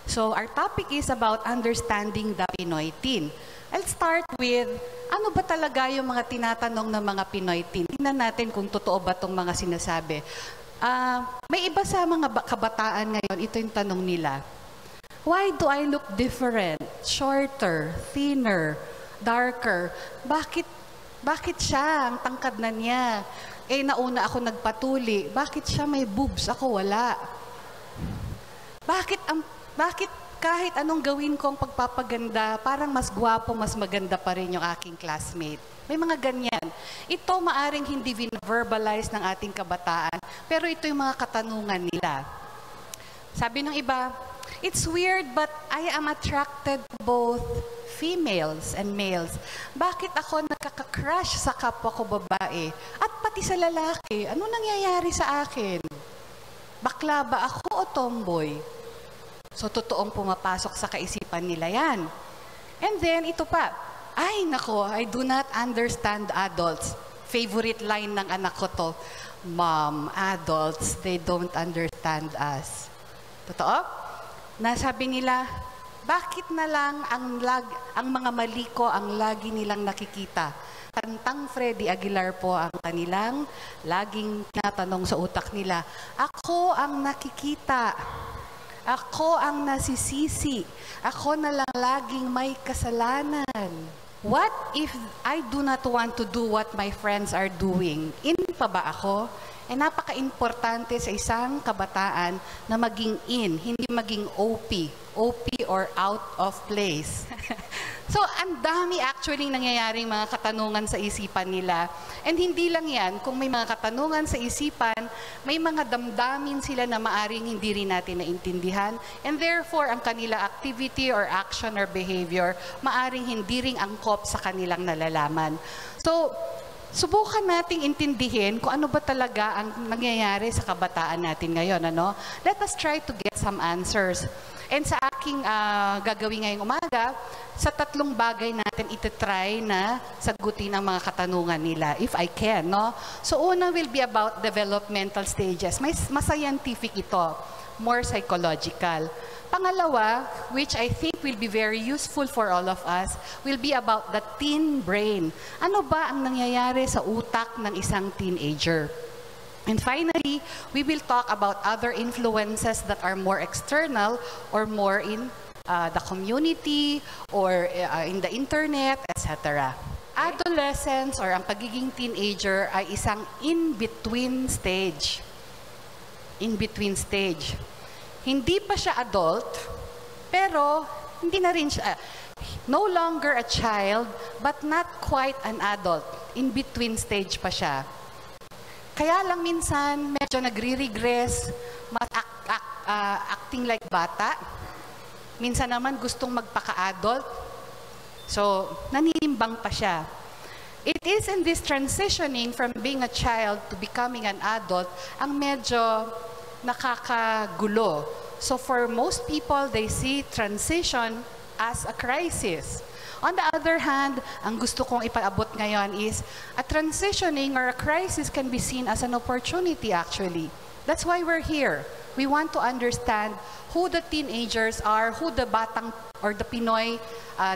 So our topic is about understanding the Pinoy teen. I'll start with, ano ba talaga yung mga tinatanong ng mga Pinoy teen? Tingnan natin kung totoo ba itong mga sinasabi. May iba sa mga kabataan ngayon, ito yung tanong nila. Why do I look different? Shorter, thinner, darker? Bakit siya? Ang tangkad na niya. Nauna ako nagpatuli. Bakit siya may boobs? Ako wala. Bakit kahit anong gawin kong pagpapaganda, parang mas gwapo, mas maganda pa rin yung aking classmate? May mga ganyan. Ito maaring hindi verbalize ng ating kabataan, pero ito yung mga katanungan nila. Sabi ng iba, it's weird but I am attracted to both females and males. Bakit ako nakaka-crush sa kapwa ko babae? At pati sa lalaki, ano nangyayari sa akin? Bakla ba ako o tomboy? So, totoong pumapasok sa kaisipan nila yan. And then, ito pa. Ay, nako, I do not understand adults. Favorite line ng anak ko to. Mom, adults, they don't understand us. Totoo? Nasabi nila, bakit na lang ang mga mali ko ang lagi nilang nakikita? Kantang Freddy Aguilar po ang kanilang laging tinatanong sa utak nila. Ako ang nakikita. Ako ang nasisisi. Ako na lang laging may kasalanan. What if I do not want to do what my friends are doing? In pa ba ako? Napaka-importante sa isang kabataan na maging in, hindi maging OP. OP or out of place. So, ang dami actually nangyayaring mga katanungan sa isipan nila. And hindi lang yan, kung may mga katanungan sa isipan, may mga damdamin sila na maaring hindi rin natin naintindihan. And therefore, ang kanila activity or action or behavior, maaring hindi rin angkop sa kanilang nalalaman. So, subukan nating intindihin kung ano ba talaga ang nangyayari sa kabataan natin ngayon. Ano? Let us try to get some answers. And sa aking gagawin ngayong umaga, sa 3 bagay natin itatry na sagutin ang mga katanungan nila, if I can. No? So una will be about developmental stages. Mas scientific ito, more psychological. Pangalawa, which I think will be very useful for all of us, will be about the teen brain. Ano ba ang nangyayari sa utak ng isang teenager? And finally, we will talk about other influences that are more external or more in the community or in the internet, etc. Adolescence or ang pagiging teenager ay isang in-between stage. In-between stage. Hindi pa siya adult, pero hindi na rin siya, no longer a child, but not quite an adult. In-between stage pa siya. Kaya lang minsan, medyo nagre-regress, acting like bata. Minsan naman gustong magpaka-adult. So, naninimbang pa siya. It is in this transitioning from being a child to becoming an adult, ang medyo nakakagulo. So for most people, they see transition as a crisis. On the other hand, ang gusto kong ipaabot ngayon is a transitioning or a crisis can be seen as an opportunity actually. That's why we're here. We want to understand who the teenagers are, who the batang or the Pinoy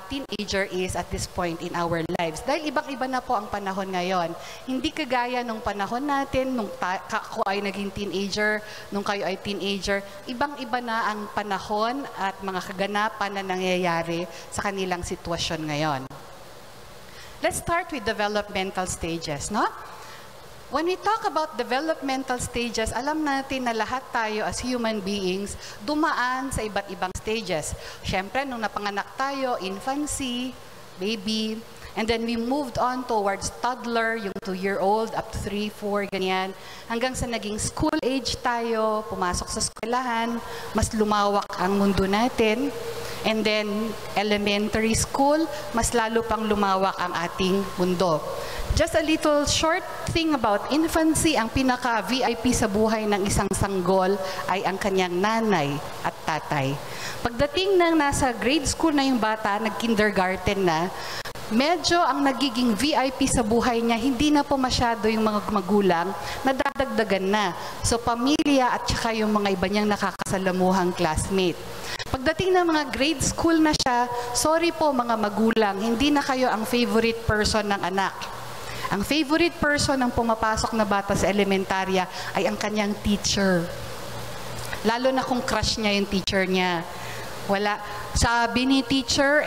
teenager is at this point in our lives. Dahil ibang-iba na po ang panahon ngayon. Hindi kagaya nung panahon natin, nung ako ay naging teenager, nung kayo ay teenager, ibang-iba na ang panahon at mga kaganapan na nangyayari sa kanilang sitwasyon ngayon. Let's start with developmental stages, no? When we talk about developmental stages, alam natin na lahat tayo as human beings dumaan sa iba't ibang stages. Siyempre, nung napanganak tayo, infancy, baby, and then we moved on towards toddler, yung 2-year-old, up to 3, 4, ganyan. Hanggang sa naging school age tayo, pumasok sa eskwelahan, mas lumawak ang mundo natin. And then, elementary school, mas lalo pang lumawak ang ating mundo. Just a little short thing about infancy, ang pinaka-VIP sa buhay ng isang sanggol ay ang kanyang nanay at tatay. Pagdating ng nasa grade school na yung bata, nag-kindergarten na, medyo ang nagiging VIP sa buhay niya, hindi na po masyado yung mga magulang, nadadagdagan na. So pamilya at saka yung mga iba niyang nakakasalamuhang classmate. Pagdating ng mga grade school na siya, sorry po mga magulang, hindi na kayo ang favorite person ng anak. Ang favorite person ng pumapasok na bata sa elementarya ay ang kanyang teacher. Lalo na kung crush niya yung teacher niya. Wala, sabi ni teacher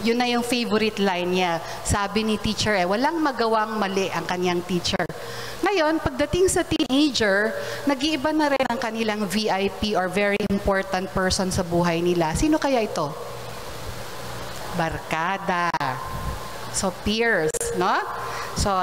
yun na yung favorite line niya. Sabi ni teacher walang magawang mali ang kanyang teacher. Ngayon, pagdating sa teenager, nag-iiba na rin ang kanilang VIP or very important person sa buhay nila. Sino kaya ito? Barkada. So, peers, no? So,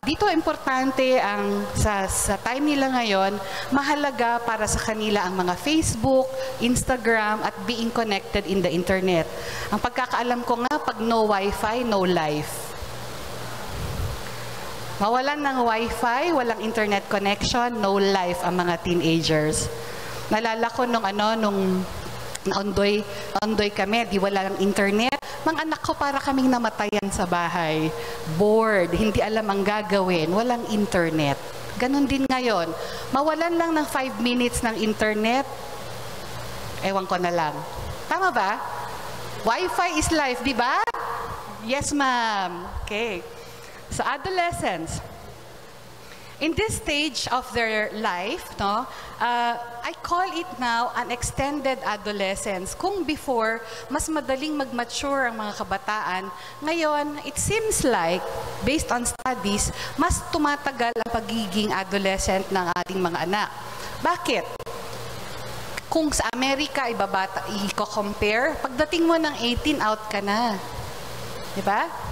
dito importante ang sa time nila ngayon, mahalaga para sa kanila ang mga Facebook, Instagram, at being connected in the internet. Ang pagkakaalam ko nga, pag no Wi-Fi, no life. Mawalan ng Wi-Fi, walang internet connection, no life ang mga teenagers. Nalala ko nung naondoy kami, di walang internet. Mga anak ko para kaming namatayan sa bahay. Bored, hindi alam ang gagawin, walang internet. Ganon din ngayon. Mawalan lang ng 5 minutes ng internet, ewan ko na lang. Tama ba? Wi-Fi is life, di ba? Yes, ma'am. Okay. So, adolescents. In this stage of their life, I call it now an extended adolescence. Kung before, mas madaling mag-mature ang mga kabataan, ngayon, it seems like, based on studies, mas tumatagal ang pagiging adolescent ng ating mga anak. Bakit? Kung sa Amerika, i-compare, pagdating mo ng 18, out ka na. Diba?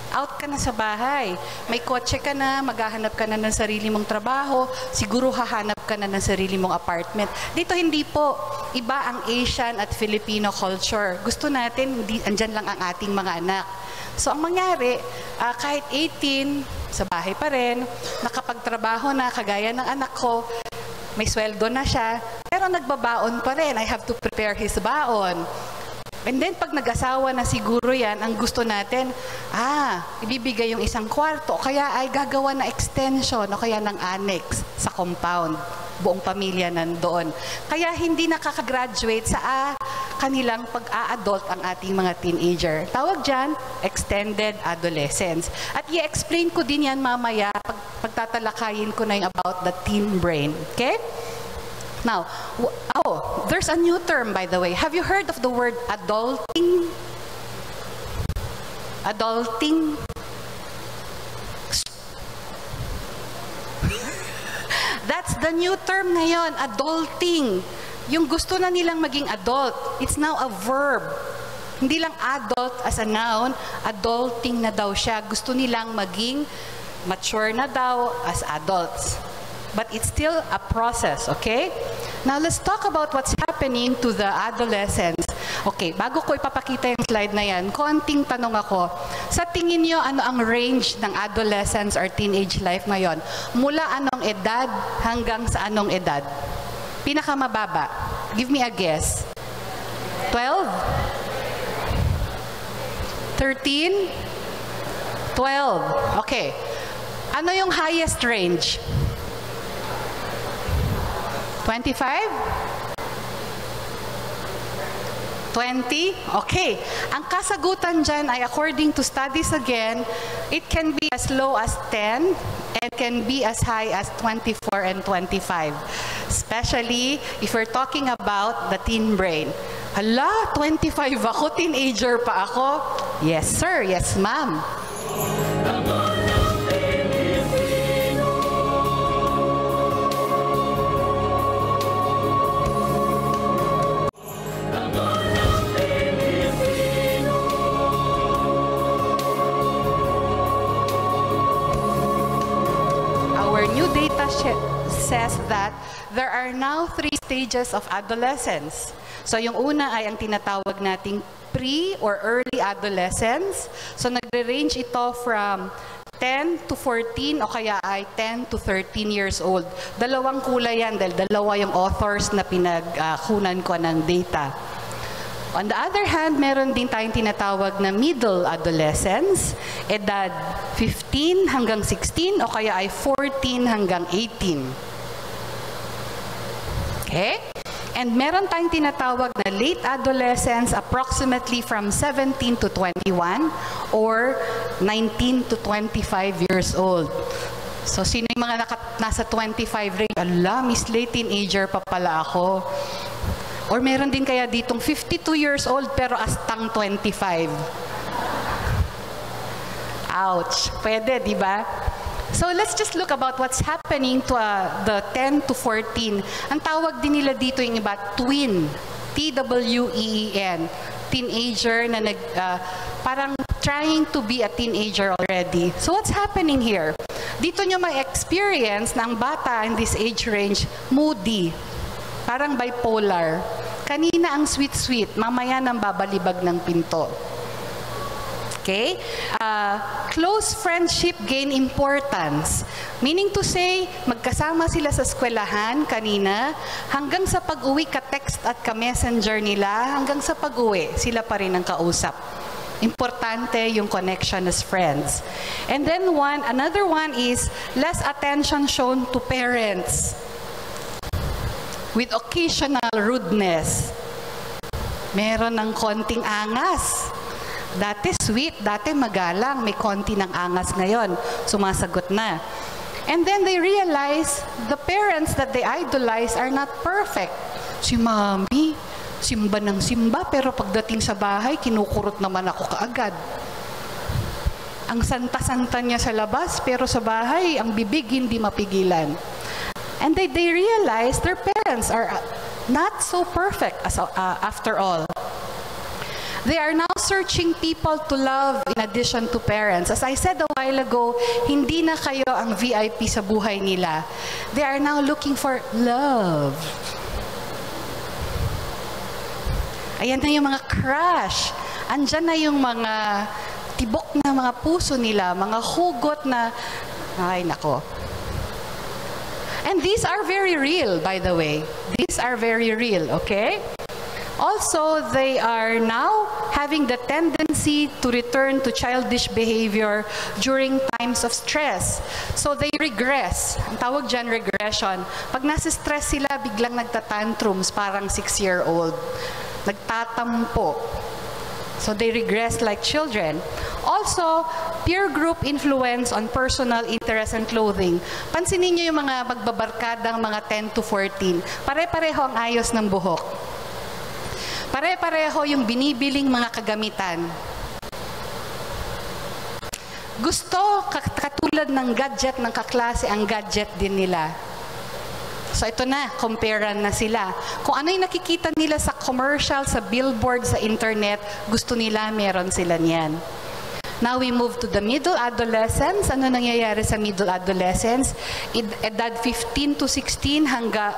Out ka na sa bahay. May kotse ka na, maghahanap ka na ng sarili mong trabaho, siguro hahanap ka na ng sarili mong apartment. Dito hindi po. Iba ang Asian at Filipino culture. Gusto natin, andyan lang ang ating mga anak. So ang mangyari, kahit 18, sa bahay pa rin, nakapagtrabaho na, kagaya ng anak ko, may sweldo na siya, pero nagbabaon pa rin. I have to prepare his baon. And then, pag nag-asawa na siguro yan, ang gusto natin, ibibigay yung isang kwarto, o kaya ay gagawa na extension, o kaya ng annex sa compound. Buong pamilya nandoon. Kaya hindi nakakagraduate sa kanilang pag-a-adult ang ating mga teenager. Tawag dyan, extended adolescence. At i-explain ko din yan mamaya, pagtatalakayin ko na yung about the teen brain. Okay? Now, there's a new term, by the way. Have you heard of the word adulting? Adulting? That's the new term ngayon, adulting. Yung gusto na nilang maging adult, it's now a verb. Hindi lang adult as a noun, adulting na daw siya. Gusto nilang maging mature na daw as adults. But it's still a process, okay? Now, let's talk about what's happening to the adolescents. Okay, bago ko ipapakita yung slide na yan, konting tanong ako. Sa tingin nyo, ano ang range ng adolescence or teenage life ngayon? Mula anong edad hanggang sa anong edad? Pinakamababa. Give me a guess. 12? 13? 12. Okay. Ano yung highest range? 25? 20? Okay. Ang kasagutan dyan ay according to studies again, it can be as low as 10 and can be as high as 24 and 25. Especially if we're talking about the teen brain. Hala, 25 ako, teenager pa ako. Yes, sir. Yes, ma'am. New data says that there are now 3 stages of adolescence. So yung una ay ang tinatawag nating pre or early adolescence. So nagre-range ito from 10 to 14 o kaya ay 10 to 13 years old. Dalawang kulay yan dahil dalawa yung authors na pinagkunan ko ng data. On the other hand, meron din tayong tinatawag na middle adolescence, edad 15 hanggang 16 o kaya ay 14 hanggang 18. Okay? And meron tayong tinatawag na late adolescence, approximately from 17 to 21 or 19 to 25 years old. So, sino yung mga nasa 25 range? Ala, Miss Late, teenager pa pala ako. Or meron din kaya ditong 52 years old pero astang 25. Ouch. Pwede, di ba? So let's just look about what's happening to the 10 to 14. Ang tawag din nila dito yung iba, tween. T-W-E-E-N. Teenager na parang trying to be a teenager already. So what's happening here? Dito nyo may experience na ang bata in this age range, moody. Parang bipolar. Kanina ang sweet-sweet, mamaya nang babalibag ng pinto. Okay? Close friendship gain importance. Meaning to say, magkasama sila sa eskwelahan kanina, hanggang sa pag-uwi ka-text at ka-messenger nila, hanggang sa pag-uwi, sila pa rin ang kausap. Importante yung connection as friends. And then another one is less attention shown to parents with occasional rudeness. Meron ng konting angas. Dati sweet, dati magalang, may konti ng angas ngayon. Sumasagot na. And then they realize the parents that they idolize are not perfect. Si Mami, simba ng simba, pero pagdating sa bahay, kinukurot naman ako kaagad. Ang santa-santa niya sa labas, pero sa bahay, ang bibig hindi mapigilan. And they realize their parents are not so perfect after all. They are now searching people to love in addition to parents. As I said a while ago, hindi na kayo ang VIP sa buhay nila. They are now looking for love. Ayan na yung mga crush. Andyan na yung mga tibok na mga puso nila, mga hugot na, ay nako. And these are very real, by the way. These are very real, okay? Also, they are now having the tendency to return to childish behavior during times of stress. So they regress. Ang tawag dyan, regression. Pag nasa stress sila, biglang nagtatantrums, parang 6-year-old. Nagtatampo. So they regress like children. Also, peer group influence on personal interest and clothing. Pansinin niyo yung mga magbabarkadang mga 10 to 14. Pare-pareho ang ayos ng buhok. Pare-pareho yung binibiling mga kagamitan. Gusto, katulad ng gadget ng kaklase, ang gadget din nila. So ito na, comparean na sila. Kung ano yung nakikita nila sa commercial, sa billboard, sa internet, gusto nila, meron sila niyan. Now we move to the middle adolescence. Ano nangyayari sa middle adolescence? Edad 15 to 16 hanggang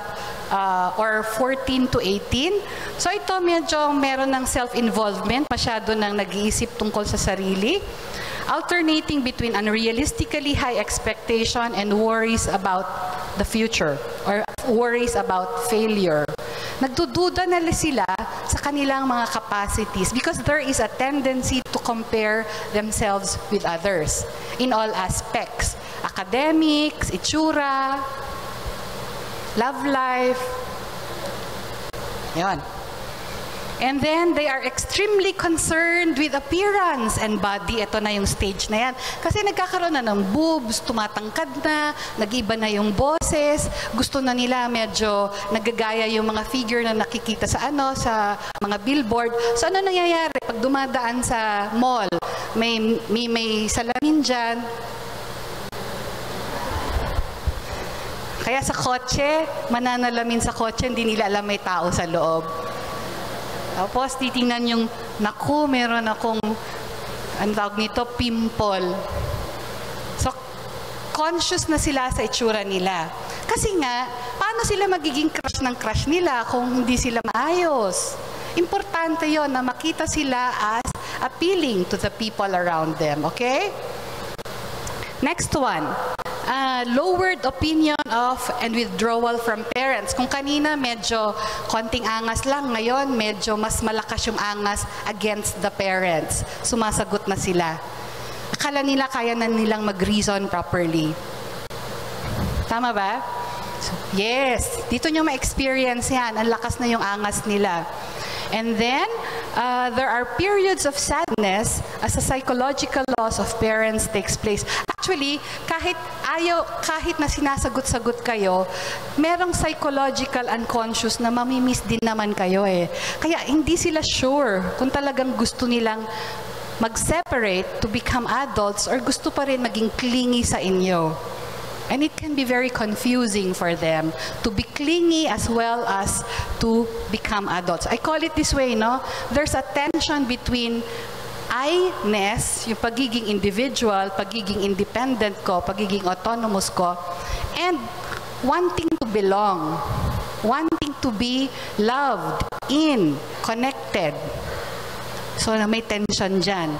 or 14 to 18. So ito medyo meron ng self-involvement, masyado nang nag-iisip tungkol sa sarili. Alternating between unrealistically high expectation and worries about the future or worries about failure. Nagdududa na sila sa kanilang mga capacities because there is a tendency to compare themselves with others in all aspects. Academics, itsura, love life. Yan. And then, they are extremely concerned with appearance and body. Ito na yung stage na yan. Kasi nagkakaroon na ng boobs, tumatangkad na, nag-iba na yung boses, gusto na nila medyo nagagaya yung mga figure na nakikita sa sa mga billboard. So, ano nangyayari? Pag dumadaan sa mall, may salamin dyan. Kaya sa kotse, mananalamin sa kotse, hindi nila alam may tao sa loob. Tapos, titingnan yung, naku, meron akong, ang tawag nito, pimple. So, conscious na sila sa itsura nila. Kasi nga, paano sila magiging crush nila kung hindi sila maayos? Importante yon na makita sila as appealing to the people around them, okay? Next one. Lowered opinion of and withdrawal from parents. Kung kanina medyo konting angas lang, ngayon medyo mas malakas yung angas against the parents. Sumasagot na sila. Akala nila kaya na nilang mag-reason properly. Tama ba? Yes, dito nyo ma-experience yan. Ang lakas na yung angas nila. And then, there are periods of sadness as a psychological loss of parents takes place. Actually, kahit na sinasagot-sagot kayo, merong psychological unconscious na mamimiss din naman kayo eh. Kaya hindi sila sure kung talagang gusto nilang mag-separate to become adults or gusto pa rin maging clingy sa inyo. And it can be very confusing for them to be clingy as well as to become adults. I call it this way, no? There's a tension between I-ness, yung pagiging individual, pagiging independent ko, pagiging autonomous ko, and wanting to belong, wanting to be loved, connected. So, may tension dyan.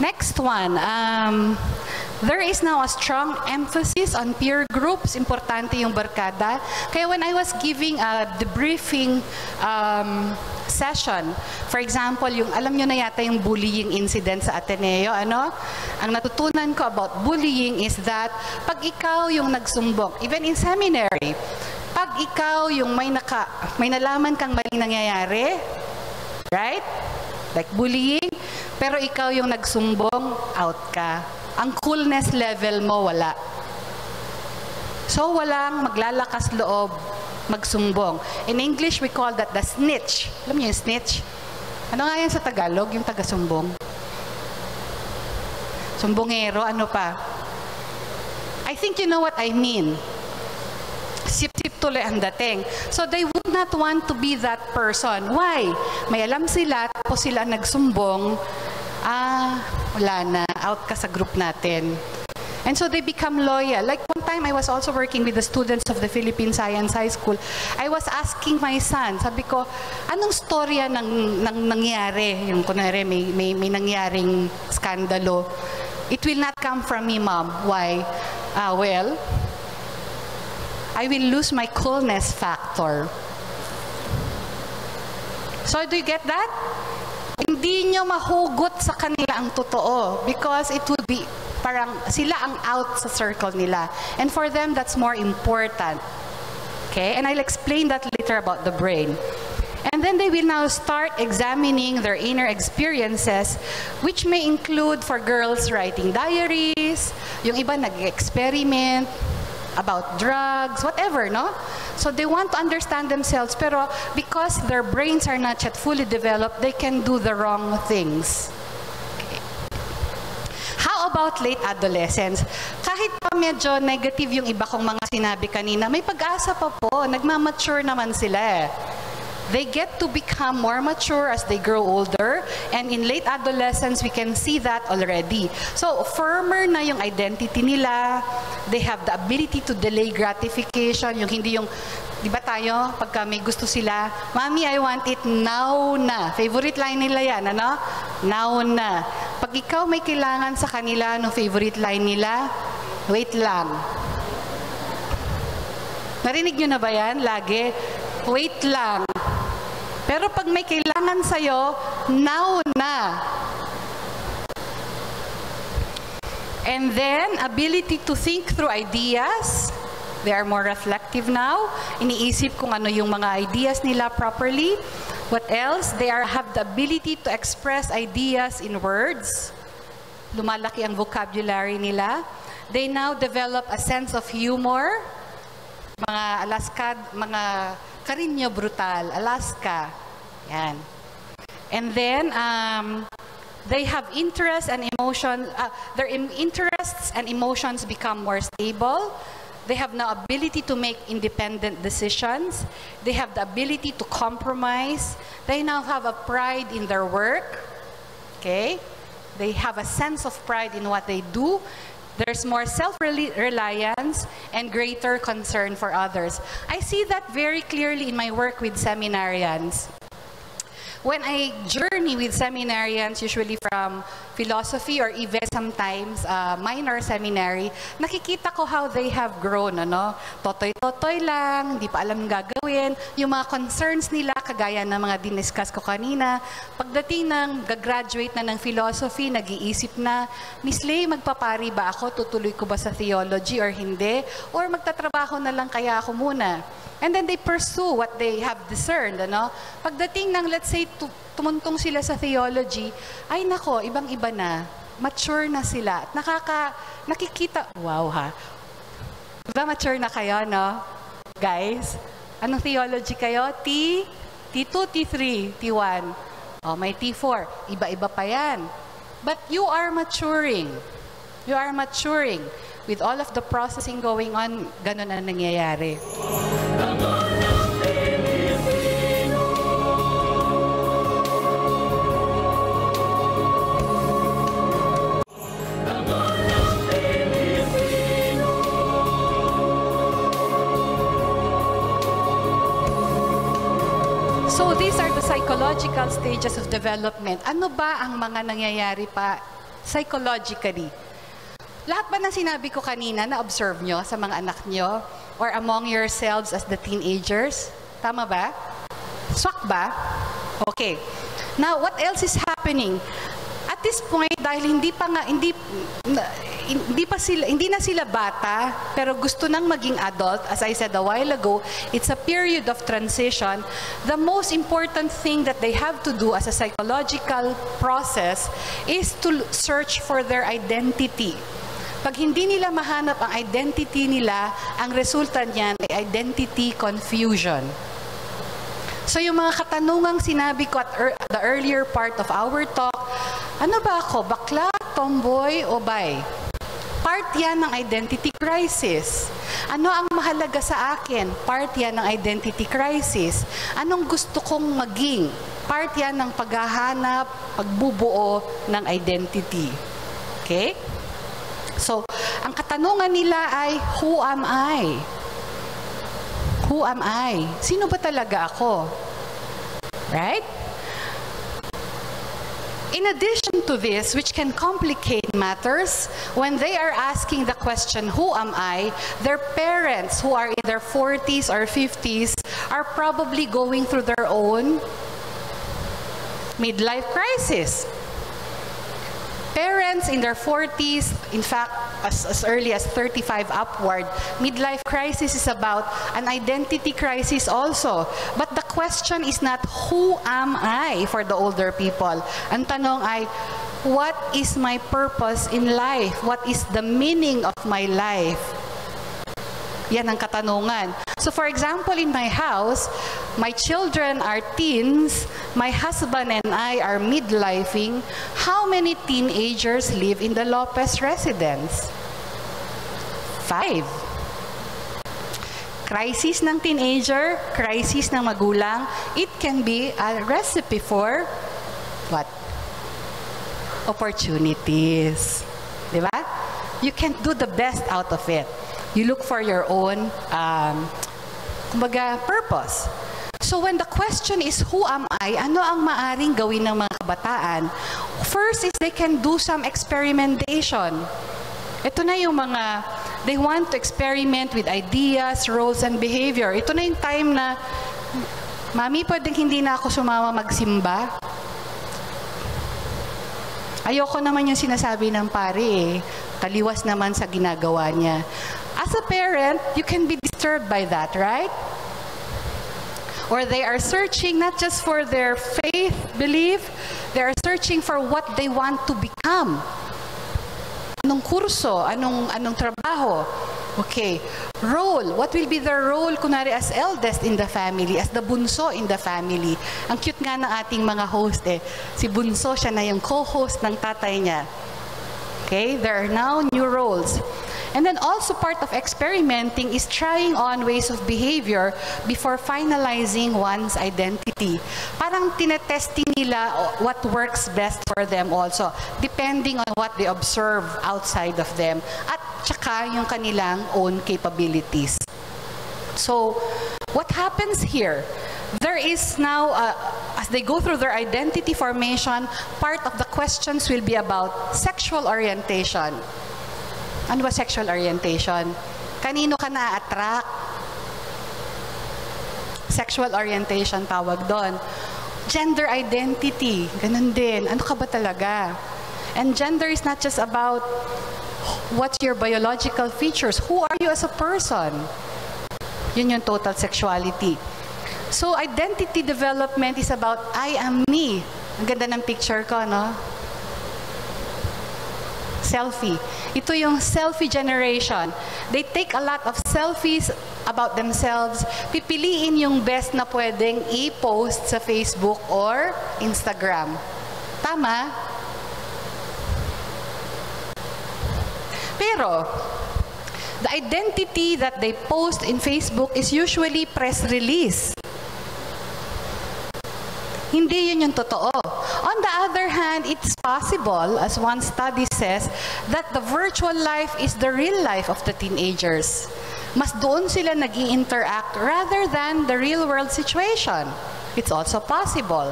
Next one, there is now a strong emphasis on peer groups. Importante yung barkada. Kaya when I was giving a debriefing session, for example, yung alam nyo na yata yung bullying incident sa Ateneo, ano? Ang natutunan ko about bullying is that pag ikaw yung nagsumbong, even in seminary, pag ikaw yung may nalaman kang maling nangyayari, right? Like bullying, pero ikaw yung nagsumbong, out ka. Ang coolness level mo, wala. So, walang maglalakas loob magsumbong. In English, we call that the snitch. Alam niyo yung snitch? Ano nga yan sa Tagalog, yung taga-sumbong? Sumbongero, ano pa? I think you know what I mean. Sip-sip tuloy ang dating. So, they would not want to be that person. Why? May alam sila, tapos sila nagsumbong, wala na, out ka sa group natin. And so they become loyal. Like one time I was also working with the students of the Philippine Science High School. I was asking my son, sabi ko, anong storya ng nangyari? Yung kunwari may nangyaring skandalo. It will not come from me, Mom. Why? Well, I will lose my coolness factor. So do you get that? Hindi nyo mahugot sa kanila ang totoo because it would be parang sila ang out sa circle nila. And for them, that's more important. Okay? And I'll explain that later about the brain. And then they will now start examining their inner experiences, which may include for girls writing diaries, yung iba nag-experiment about drugs, whatever, no? So they want to understand themselves, pero because their brains are not yet fully developed, they can do the wrong things. Okay. How about late adolescence? Kahit pa medyo negative yung iba kong mga sinabi kanina, may pag-asa pa po, nagmamature naman sila eh. They get to become more mature as they grow older, and in late adolescence, we can see that already. So, firmer na yung identity nila, they have the ability to delay gratification, yung hindi yung, di ba tayo, pagka may gusto sila, Mommy, I want it now na. Favorite line nila yan, ano? Now na. Pag ikaw may kailangan sa kanila, no favorite line nila, wait lang. Narinig nyo na ba yan? Lagi, wait lang. Pero pag may kailangan sa'yo, now na. And then, ability to think through ideas. They are more reflective now. Iniisip kung ano yung mga ideas nila properly. What else? They have the ability to express ideas in words. Lumalaki ang vocabulary nila. They now develop a sense of humor. Mga Carino Brutal, Alaska. Yan. And then, they have interests and emotions. Their interests and emotions become more stable. They have the ability to make independent decisions. They have the ability to compromise. They now have a pride in their work. Okay? They have a sense of pride in what they do. There's more self-reliance and greater concern for others. I see that very clearly in my work with seminarians. when I journey with seminarians, usually from philosophy or even sometimes minor seminary, nakikita ko how they have grown, ano? Totoy-totoy lang, hindi pa alam gagawin. Yung mga concerns nila, kagaya ng mga diniscuss ko kanina, pagdating ng gagraduate na ng philosophy, nag-iisip na, Miss Lay, magpapari ba ako? Tutuloy ko ba sa theology or hindi? Or magtatrabaho na lang kaya ako muna? And then they pursue what they have discerned, ano? Pagdating ng, let's say, tumuntong sila sa theology, ay nako, ibang-iba na. Mature na sila. At nakikita, wow ha. Diba mature na kayo, no? Guys, anong theology kayo? T2, T3, T1. Oh, may T4. Iba-iba pa yan. But you are maturing. You are maturing. With all of the processing going on, ganun ang nangyayari. So these are the psychological stages of development. Ano ba ang mga nangyayari pa psychologically? Lahat ba na sinabi ko kanina na observe nyo sa mga anak nyo or among yourselves as the teenagers? Tama ba? Swak ba? Okay. Now, what else is happening? At this point, dahil hindi na sila bata, pero gusto nang maging adult, as I said a while ago, it's a period of transition. The most important thing that they have to do as a psychological process is to search for their identity. Pag hindi nila mahanap ang identity nila, ang resulta niyan ay identity confusion. So yung mga katanungang sinabi ko at the earlier part of our talk, ano ba ako, bakla, tomboy, o bay? Part yan ng identity crisis. Ano ang mahalaga sa akin? Part yan ng identity crisis. Anong gusto kong maging? Part yan ng paghahanap, pagbubuo ng identity. Okay? So, ang katanungan nila ay, who am I? Who am I? Sino ba talaga ako? Right? In addition to this, which can complicate matters, when they are asking the question, who am I, their parents who are in their 40s or 50s are probably going through their own midlife crisis. Parents in their 40s, in fact, as early as 35 upward, midlife crisis is about an identity crisis also. But the question is not, who am I for the older people? Ang tanong ay, what is my purpose in life? What is the meaning of my life? Yan ang katanungan. So for example, in my house, my children are teens, my husband and I are midlifing. How many teenagers live in the Lopez residence? 5. Crisis ng teenager, crisis ng magulang, it can be a recipe for what? Opportunities. Diba? You can't do the best out of it. You look for your own kumbaga, purpose. So when the question is, who am I? Ano ang maaring gawin ng mga kabataan? First is they can do some experimentation. Ito na yung mga, they want to experiment with ideas, roles, and behavior. Ito na yung time na, Mami, pwedeng hindi na ako sumama magsimba? Ayoko naman yung sinasabi ng pare eh. Taliwas naman sa ginagawa niya. As a parent, you can be disturbed by that, right? Or they are searching not just for their faith, belief, they are searching for what they want to become. Anong kurso? Anong trabaho? Okay. Role. What will be their role, kunwari, as eldest in the family, as the bunso in the family? Ang cute nga ng ating mga host eh. Si bunso, siya na yung co-host ng tatay niya. Okay? There are now new roles. And then also part of experimenting is trying on ways of behavior before finalizing one's identity. Parang tinetesting nila what works best for them also, depending on what they observe outside of them, at tsaka yung kanilang own capabilities. So, what happens here? there is now, as they go through their identity formation, part of the questions will be about sexual orientation. Ano ba sexual orientation? Kanino ka na-attract? Sexual orientation tawag doon. Gender identity, ganun din. Ano ka ba talaga? And gender is not just about what's your biological features. Who are you as a person? Yun yung total sexuality. So identity development is about I am me. Ang ganda ng picture ko, no? Selfie. Ito yung selfie generation. They take a lot of selfies about themselves. Pipiliin yung best na pwedeng i-post sa Facebook or Instagram. Tama? Pero, the identity that they post in Facebook is usually press release. Hindi yun yung totoo. On the other hand, it's possible, as one study says, that the virtual life is the real life of the teenagers. Mas doon sila nag-i-interact rather than the real world situation. It's also possible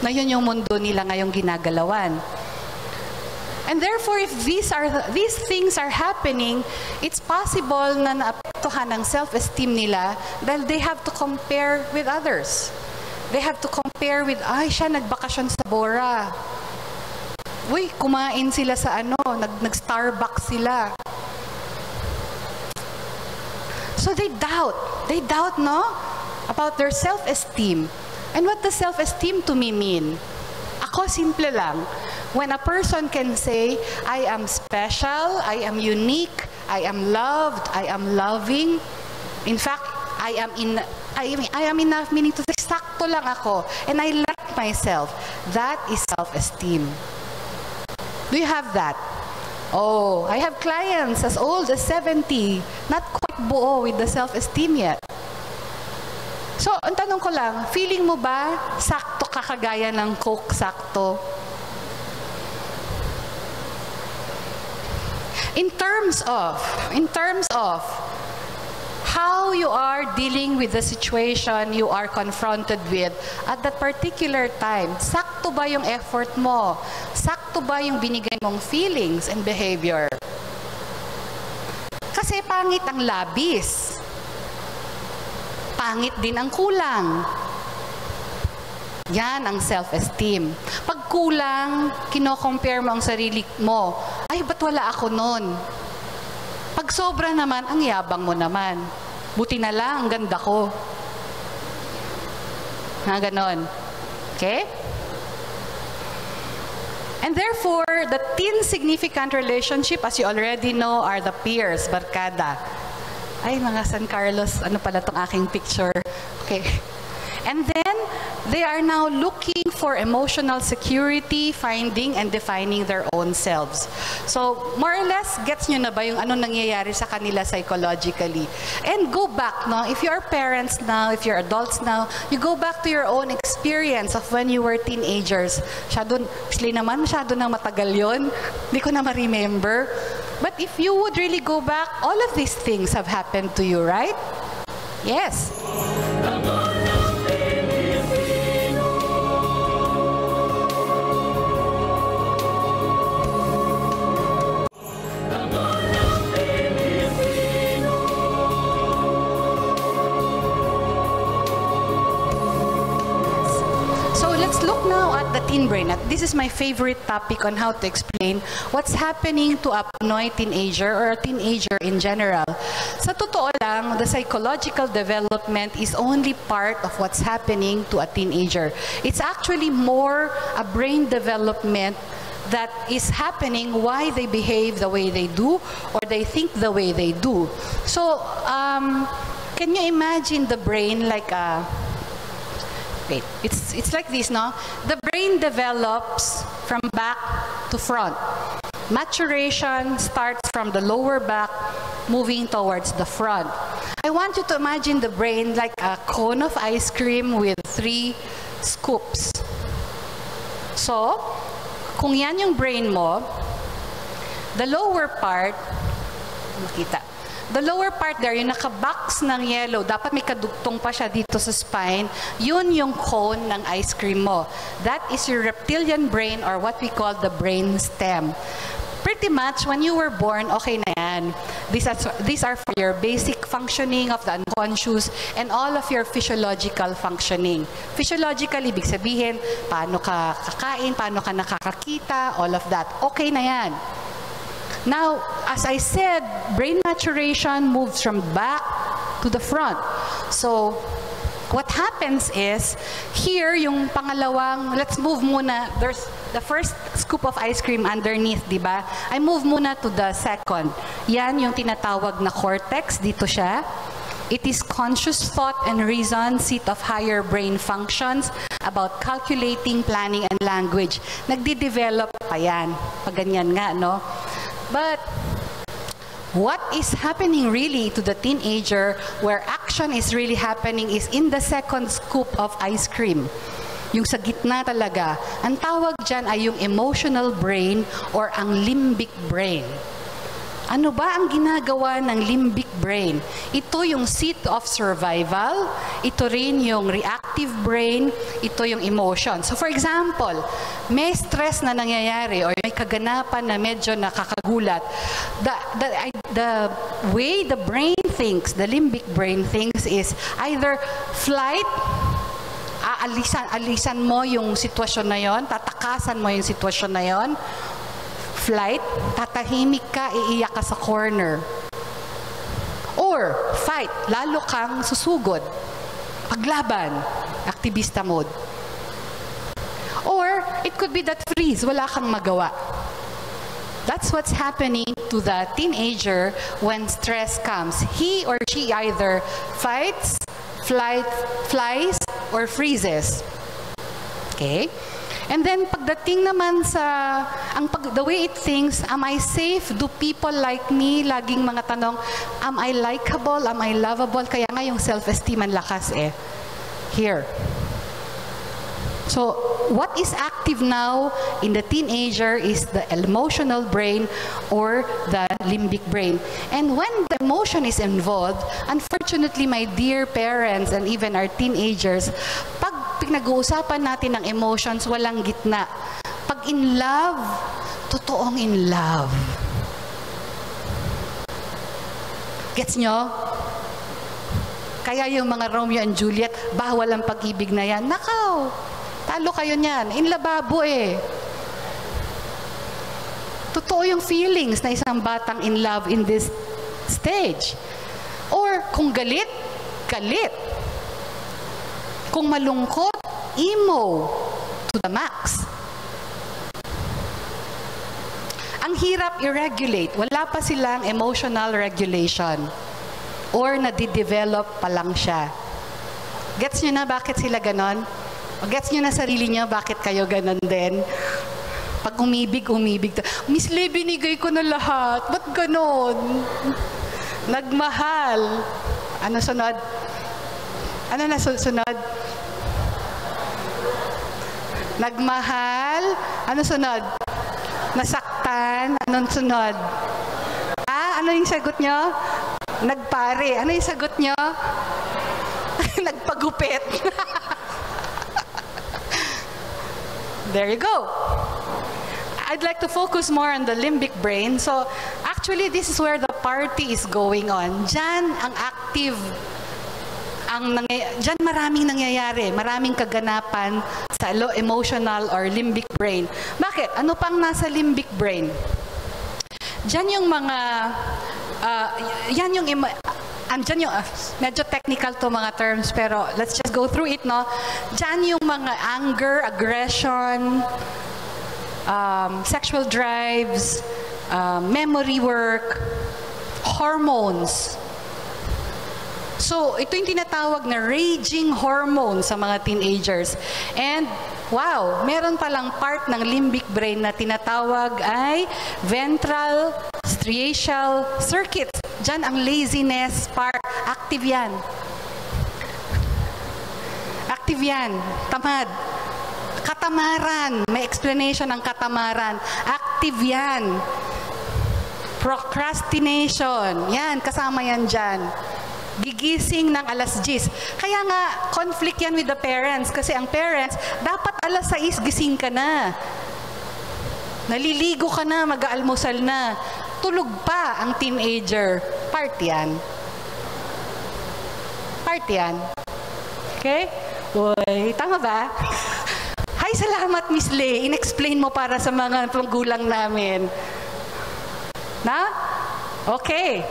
na yun yung mundo nila ngayong ginagalawan. And therefore, if these things are happening, it's possible na naapektuhan ang self-esteem nila dahil they have to compare with others. They have to compare with, ay, siya nagbakasyon sa Bora. Uy, kumain sila sa nag-Starbucks sila. So they doubt, no? About their self-esteem. And what does self-esteem to me mean? Ako, simple lang. When a person can say, I am special, I am unique, I am loved, I am loving. In fact, I am enough, meaning to say, sakto lang ako, and I like myself. That is self-esteem. Do you have that? Oh, I have clients as old as 70, not quite buo with the self-esteem yet. So, ang tanong ko lang, feeling mo ba sakto kakagaya ng Coke, sakto? In terms of how you are dealing with the situation you are confronted with at that particular time, sakto ba yung effort mo? Sakto ba yung binigay mong feelings and behavior? Kasi pangit ang labis. Pangit din ang kulang. Yan ang self-esteem. Pag kulang, kino-compare mo ang sarili mo. Ay, ba't wala ako nun? Pag sobra naman, ang yabang mo naman. Buti na lang, ang ganda ko. Ganon. Okay? And therefore, the teen significant relationship, as you already know, are the peers, barkada. Ay, mga San Carlos, ano pala itong aking picture? Okay. And then, they are now looking for emotional security, finding and defining their own selves. So, more or less, gets nyo na ba yung ano nangyayari sa kanila psychologically? And go back, no? If you are parents now, if you're adults now, you go back to your own experience of when you were teenagers. Actually naman, masyado nang matagal yun. Hindi ko na ma-remember. But if you would really go back, all of these things have happened to you, right? Yes. The teen brain. This is my favorite topic on how to explain what's happening to a Pinoy teenager or a teenager in general. Sa totoo lang, the psychological development is only part of what's happening to a teenager. It's actually more a brain development that is happening why they behave the way they do or they think the way they do. So, can you imagine the brain like a wait, it's like this, no? The brain develops from back to front. Maturation starts from the lower back, moving towards the front. I want you to imagine the brain like a cone of ice cream with 3 scoops. So, kung yan yung brain mo, the lower part, makita, The lower part there, yung naka-box ng yellow, dapat may kadugtong pa siya dito sa spine, yun yung cone ng ice cream mo. That is your reptilian brain or what we call the brain stem. Pretty much, when you were born, okay na yan. These are for your basic functioning of the unconscious and all of your physiological functioning. Physiological, ibig sabihin, paano ka kakain, paano ka nakakakita, all of that. Okay na yan. Now, as I said, brain maturation moves from back to the front. So, what happens is, here, yung pangalawang, let's move muna, there's the first scoop of ice cream underneath, di ba? I move muna to the second. Yan yung tinatawag na cortex, dito siya. It is conscious thought and reason, seat of higher brain functions about calculating, planning, and language. Nagdi-develop pa yan. Pag ganyan nga, no? But, what is happening really to the teenager where action is really happening is in the second scoop of ice cream. Yung sa gitna talaga. Ang tawag dyan ay yung emotional brain or ang limbic brain. Ano ba ang ginagawa ng limbic brain? Ito yung seat of survival, ito rin yung reactive brain, ito yung emotion. So for example, may stress na nangyayari or may kaganapan na medyo nakakagulat. The way the brain thinks, the limbic brain thinks is either flight, alisan mo yung sitwasyon na yon, tatakasan mo yung sitwasyon na yon, flight, tatahimik ka, iiyak ka sa corner. Or fight, lalo kang susugod. Paglaban, aktivista mode. Or it could be that freeze, wala kang magawa. That's what's happening to the teenager when stress comes. He or she either fights, flies, or freezes. Okay? And then, pagdating naman sa, the way it thinks, am I safe? Do people like me? Laging mga tanong, am I likable? Am I lovable? Kaya nga yung self-esteem ang lakas eh. Here. So, what is active now in the teenager is the emotional brain or the limbic brain. And when the emotion is involved, unfortunately, my dear parents and even our teenagers, pag pinag-uusapan natin ng emotions, walang gitna. Pag in love, totoong in love. Gets nyo? Kaya yung mga Romeo and Juliet, bawal ang pag-ibig na yan. Nakaw! Talo kayo niyan. In lababo eh. Totoo yung feelings na isang batang in love in this stage. Or kung galit, galit. Kung malungkot, emo to the max. Ang hirap i-regulate. Wala pa silang emotional regulation. Or nadidevelop pa lang siya. Gets nyo na bakit sila ganon? O gets nyo na sarili nyo bakit kayo ganon din? Pag umibig. Miss Lee, binigay ko na lahat. Ba't ganon? Nagmahal. Ano sunod? Ano na sunod? Nagmahal. Ano sunod? Nasaktan. Anong sunod? Ano yung sagot nyo? Nagpare. Ano yung sagot nyo? Nagpagupit. There you go. I'd like to focus more on the limbic brain. So, actually, this is where the party is going on. Diyan ang active, diyan maraming nangyayari, maraming kaganapan sa emotional or limbic brain. Bakit? Ano pang nasa limbic brain? Diyan yung mga, andyan yung, medyo technical to mga terms, pero let's just go through it, no? Diyan yung mga anger, aggression, sexual drives, memory work, hormones. So, ito yung tinatawag na raging hormones sa mga teenagers. And, wow, meron palang part ng limbic brain na tinatawag ay ventral striatal circuits. Diyan ang laziness part, active yan. Active yan, tamad. Katamaran, may explanation ng katamaran. Active yan. Procrastination. Yan, kasama yan dyan. Gigising ng alas 10. Kaya nga, conflict yan with the parents. Kasi ang parents, dapat alas 6 gising ka na. Naliligo ka na, mag-aalmusal na. Tulog pa ang teenager. Part yan. Part yan. Okay? Uy, tama ba? Hi, salamat Miss Lay. In-explain mo para sa mga panggulang namin. Na? Okay.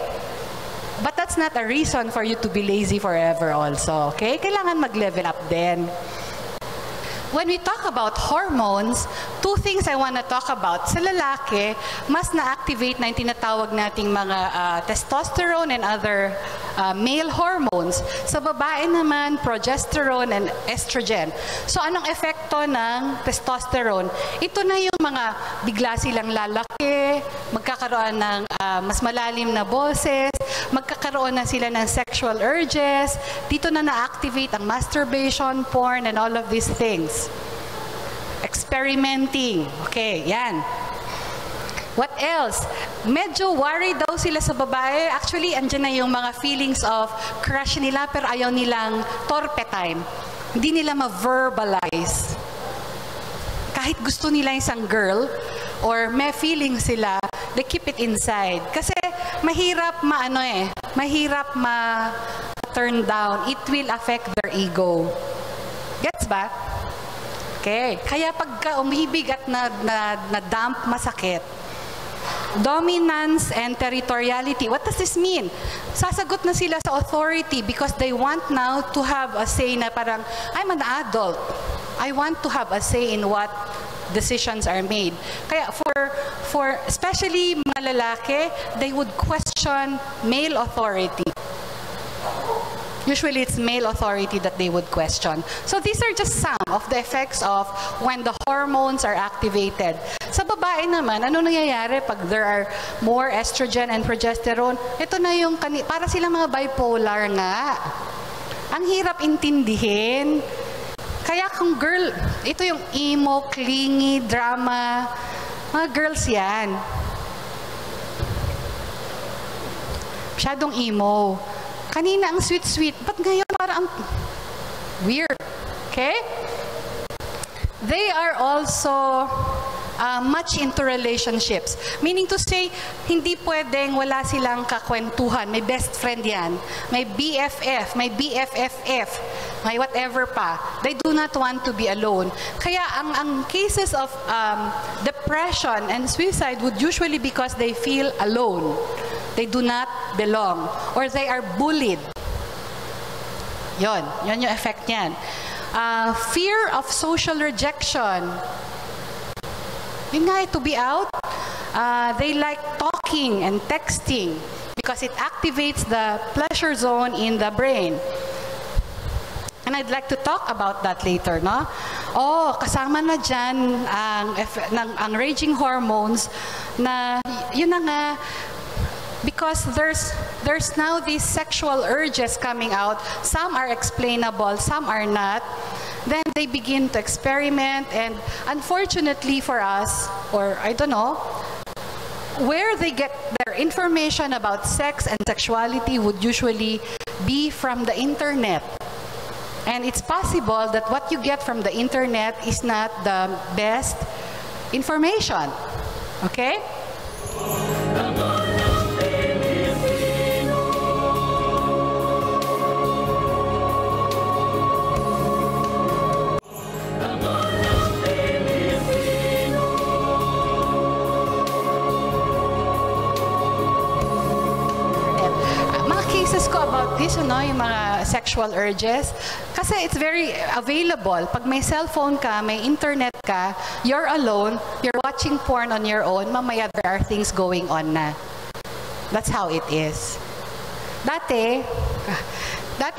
But that's not a reason for you to be lazy forever also. Okay? Kailangan mag-level up din. When we talk about hormones, two things I want to talk about. Sa lalaki, mas na-activate na yung tinatawag nating mga testosterone and other male hormones. Sa babae naman, progesterone and estrogen. So anong epekto ng testosterone? Ito na yung mga bigla silang lalaki, magkakaroon ng mas malalim na boses, magkakaroon na sila ng sexual urges, dito na na-activate ang masturbation, porn, and all of these things. Experimenting. Okay, yan. What else? Medyo worried daw sila sa babae. Actually, andyan na yung mga feelings of crush nila pero ayaw nilang torpe time. Hindi nila ma-verbalize. Kahit gusto nila isang girl or may feeling sila, they keep it inside. Kasi mahirap mahirap ma-turn down. It will affect their ego. Gets ba? Okay. Kaya pagka umibig at na-dump, masakit. Dominance and territoriality. What does this mean? Sasagot na sila sa authority because they want now to have a say na parang, I'm an adult. I want to have a say in what decisions are made. Kaya for especially mga lalaki, they would question male authority. Usually, it's male authority that they would question. So these are just some of the effects of when the hormones are activated. Sa babae naman, ano nangyayari pag there are more estrogen and progesterone? Ito na yung, para sila mga bipolar nga. Ang hirap intindihin. Kaya kung girl, ito yung emo, clingy, drama, mga girls yan. Masyadong emo. Kanina ang sweet-sweet, but ngayon parang weird. Okay? They are also much into relationships. Meaning to say, hindi pwedeng wala silang kakwentuhan. May best friend yan. May BFF, may BFFF, may whatever pa. They do not want to be alone. Kaya ang cases of depression and suicide would usually because they feel alone. They do not belong. Or they are bullied. Yon yung effect niyan. Fear of social rejection. Yun nga, to be out. They like talking and texting because it activates the pleasure zone in the brain. And I'd like to talk about that later, no? Oh, kasama na dyan ang raging hormones na, yun na nga, because there's now these sexual urges coming out. Some are explainable, some are not. Then they begin to experiment, and unfortunately for us, or I don't know, where they get their information about sex and sexuality would usually be from the internet. And it's possible that what you get from the internet is not the best information. Okay? About this, yung mga sexual urges. Kasi it's very available. Pag may cellphone ka, may internet ka, you're alone, you're watching porn on your own, mamaya there are things going on na. That's how it is. Dati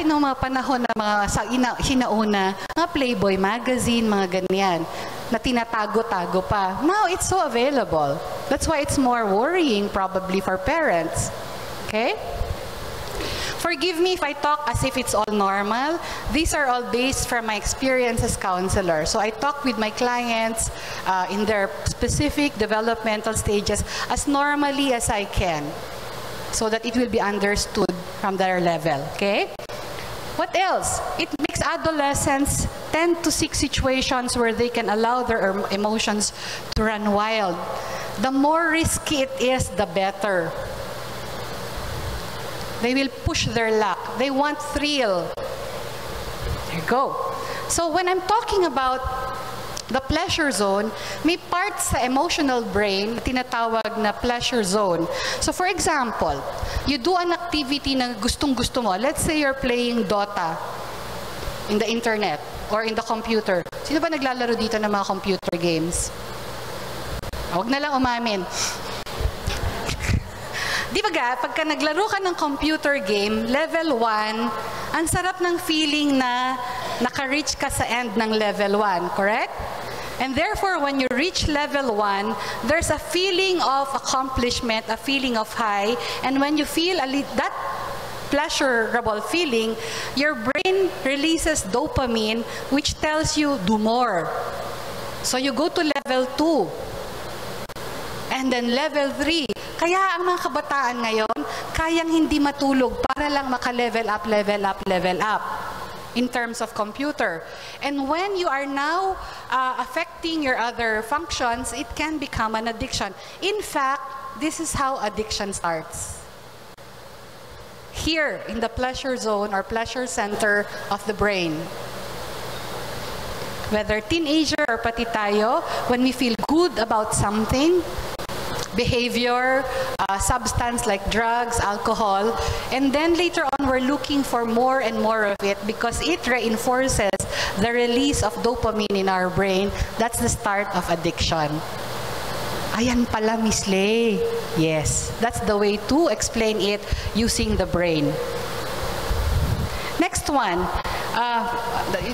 nung mga panahon na mga hinauna, mga Playboy magazine, mga ganyan, na tinatago-tago pa. Now, it's so available. That's why it's more worrying probably for parents. Okay? Forgive me if I talk as if it's all normal. These are all based from my experience as counselor. So I talk with my clients in their specific developmental stages as normally as I can, so that it will be understood from their level, okay? What else? It makes adolescents tend to seek situations where they can allow their emotions to run wild. The more risky it is, the better. They will push their luck. They want thrill. There you go. So when I'm talking about the pleasure zone, may parts sa emotional brain na tinatawag na pleasure zone. So for example, you do an activity na gustong-gusto mo. Let's say you're playing Dota in the internet or in the computer. Sino ba naglalaro dito ng mga computer games? Huwag na lang umamin. Di ba ga, pagka naglaro ka ng computer game, level 1, ang sarap ng feeling na naka-reach ka sa end ng level 1, correct? And therefore, when you reach level 1, there's a feeling of accomplishment, a feeling of high, and when you feel that pleasurable feeling, your brain releases dopamine, which tells you, do more. So you go to level 2, and then level 3. Kaya ang mga kabataan ngayon, kayang hindi matulog para lang maka-level up, level up, level up in terms of computer. And when you are now affecting your other functions, it can become an addiction. In fact, this is how addiction starts. Here, in the pleasure zone or pleasure center of the brain. Whether teenager or pati tayo, when we feel good about something, behavior, substance like drugs, alcohol, and then later on we're looking for more and more of it because it reinforces the release of dopamine in our brain. That's the start of addiction. Ayan pala, Miss Lay. Yes, that's the way to explain it using the brain. Next one.